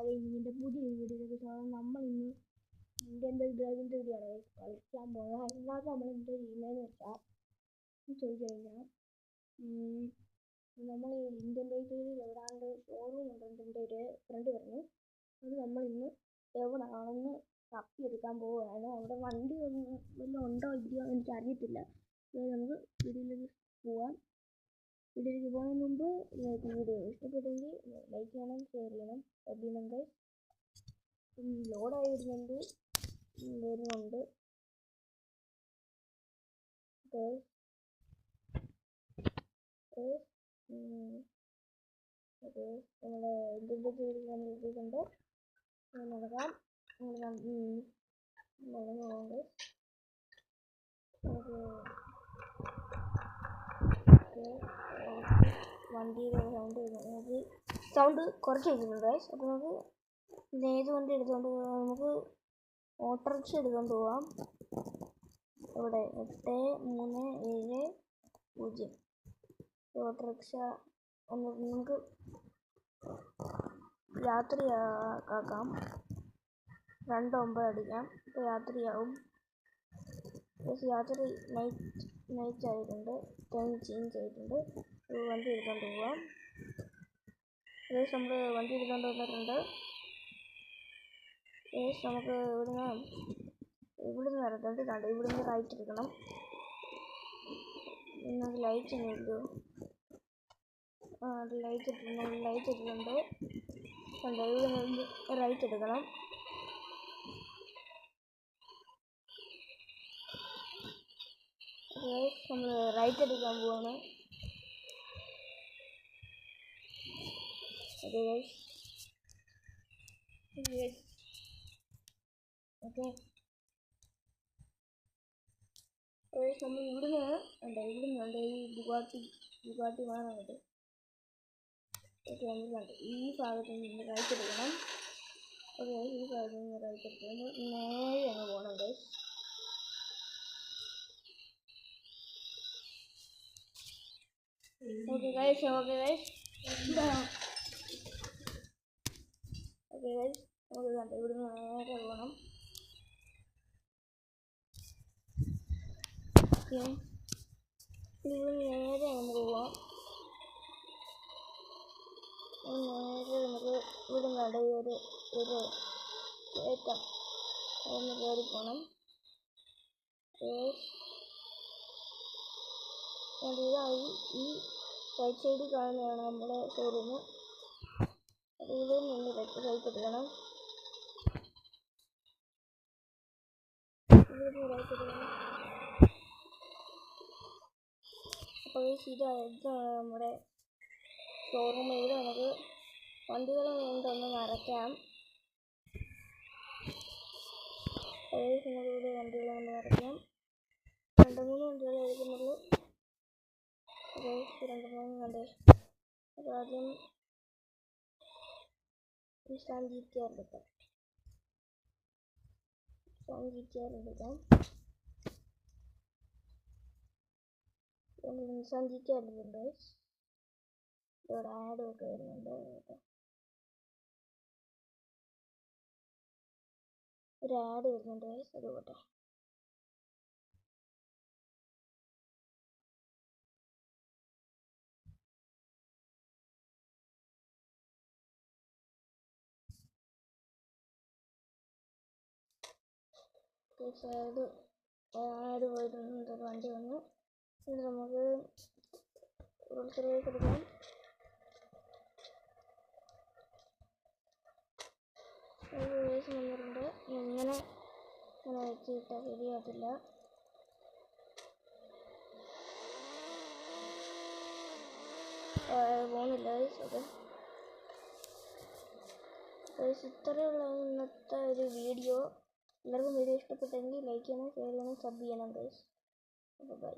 ഇതിൻ്റെ പുതിയൊരു വീഡിയോയിലേക്ക് സ്വാഗതം. നമ്മൾ ഇന്ന് ഇന്ത്യൻ ബൈ ഡ്രാഗിൻ്റെ വീഡിയോയാണ് കളിക്കാൻ പോകുന്നത്. അതിനകത്ത് നമ്മൾ എന്ത് ചെയ്യുന്നതെന്ന് വെച്ചാൽ ചോദിച്ചു കഴിഞ്ഞാൽ നമ്മൾ ഇന്ത്യൻ ബൈ ഡ്രാഗിൽ എവിടാണ്ട് ഷോറൂം ഉണ്ടെൻ്റെ ഒരു ഫ്രണ്ട് പറഞ്ഞു. അത് നമ്മൾ ഇന്ന് എവിടാണെന്ന് തപ്പിയെടുക്കാൻ പോവുകയാണ്. അവിടെ വണ്ടി വല്ലതും ഉണ്ടോ ഇല്ലയോ എനിക്ക് അറിയത്തില്ല. നമുക്ക് വീഡിയോയിലേക്ക് പോവാം. വീഡിയോയിലേക്ക് പോകുന്നതിന് മുമ്പ് വീഡിയോ ഇഷ്ടപ്പെട്ടെങ്കിൽ ലൈക്ക് ചെയ്യണം, ഷെയർ ചെയ്യണം, സബ് ചെയ്യണം ഗൈസ്. ലോഡായി വരുന്നുണ്ട് നമ്മളെ എന്തിൻ്റെ പേര് ഞാൻ എഴുതിയിട്ടുണ്ട്. നടക്കാം നടന്നു പോകാം ഗൈസ്. വണ്ടിയുടെ സൗണ്ട് കുറച്ച് വെച്ചിട്ടുണ്ട് ഗൈസ്. അപ്പോൾ നമുക്ക് ഏത് വണ്ടി എടുത്തുകൊണ്ട് പോകാം? നമുക്ക് ഓട്ടോറിക്ഷ എടുത്തുകൊണ്ട് പോവാം. ഇവിടെ 8370 ഓട്ടോറിക്ഷ നമുക്ക് യാത്രയാക്കാം. 2:09 അടിക്കാം. ഇപ്പോൾ യാത്രയാവും. യാത്ര നൈറ്റ് ആയിട്ടുണ്ട്, ടൈം ചേഞ്ച് ആയിട്ടുണ്ട്. വണ്ടി എടുത്തുകൊണ്ട് പോവാം. നമ്മൾ വണ്ടി എടുത്തുകൊണ്ട് വന്നിട്ടുണ്ട്. നമുക്ക് ഇവിടുന്ന് വരത്തുണ്ട്. കണ്ട് ഇവിടുന്ന് റൈറ്റ് എടുക്കണം. നിങ്ങൾക്ക് ലൈറ്റ് ഒന്നും ഇല്ലയോ? ലൈറ്റ് ഇട്ടിട്ടുണ്ട്. കണ്ടോ, ഇവിടുന്ന് റൈറ്റ് എടുക്കണം. നമ്മൾ റൈറ്റ് എടുക്കാൻ പോവാണ്. ഓക്കെ നമ്മൾ ഇവിടുന്ന് ഉണ്ട് ഈ ബുഗാട്ടി വാങ്ങുന്നത്. ഓക്കെ, കണ്ട് ഈ ഭാഗത്ത് നിന്ന് റൈറ്റ് എടുക്കണം. ഓക്കെ, ഈ ഭാഗത്ത് നിന്ന് റൈറ്റ് എടുക്കണം. നേരെ അങ്ങ് പോകണം ഗൈസ്. ഓക്കെ ഗൈസ് നമുക്ക് കണ്ട് ഇവിടുന്ന് നേരെ പോകണം. ഇവിടുന്ന് നേരെ നമുക്ക് പോവാം. നേരെ നമുക്ക് ഇവിടുന്ന് ഒരു കയറ്റം അതൊന്ന് കയറി പോകണം. ഇതായി ഈ റൈറ്റ് സൈഡിൽ കാണുന്നതാണ് നമ്മുടെ ഷോറൂം. ഇതിൽ നിന്ന് റൈറ്റ് എടുക്കണം. അപ്പോൾ ഇതാണ് നമ്മുടെ ഷോറൂം. ഇവിടെ നമുക്ക് വണ്ടികൾ ഉണ്ടൊന്ന് നിറയ്ക്കാം. നമുക്കിവിടെ വണ്ടികൾ കൊണ്ട് നിറയ്ക്കാം. 2-3 വണ്ടികൾ എടുക്കുന്നുള്ളൂ. 2-3 വണ്ടി. അപ്പോൾ ആദ്യം നിസാൻ GTR എടുക്കാം. നിസാൻ GTR എടുത്തിട്ടുണ്ട്. ഇവിടെ ആഡ് ഒക്കെ വരുന്നുണ്ട്. ഒരു ആഡ് വരുന്നുണ്ട്. അത് പോട്ടെ. ആഡ് പോയിട്ടുണ്ട്. വണ്ടി വന്നു. ഇത് നമുക്ക് റോൾസിലേക്ക് എടുക്കാം. വന്നിട്ടുണ്ട്. ഇങ്ങനെ വെച്ചിട്ടാൽ ശരിയായിട്ടില്ല. പോകുന്നില്ല. ഇത്രയുള്ള ഇന്നത്തെ ഒരു വീഡിയോ. എല്ലാവർക്കും വീഡിയോ ഇഷ്ടപ്പെട്ടെങ്കിൽ ലൈക്ക് ചെയ്യണം, ഷെയർ ചെയ്യണം, സബ് ചെയ്യണം ഗൈസ്. അപ്പോൾ ബൈ.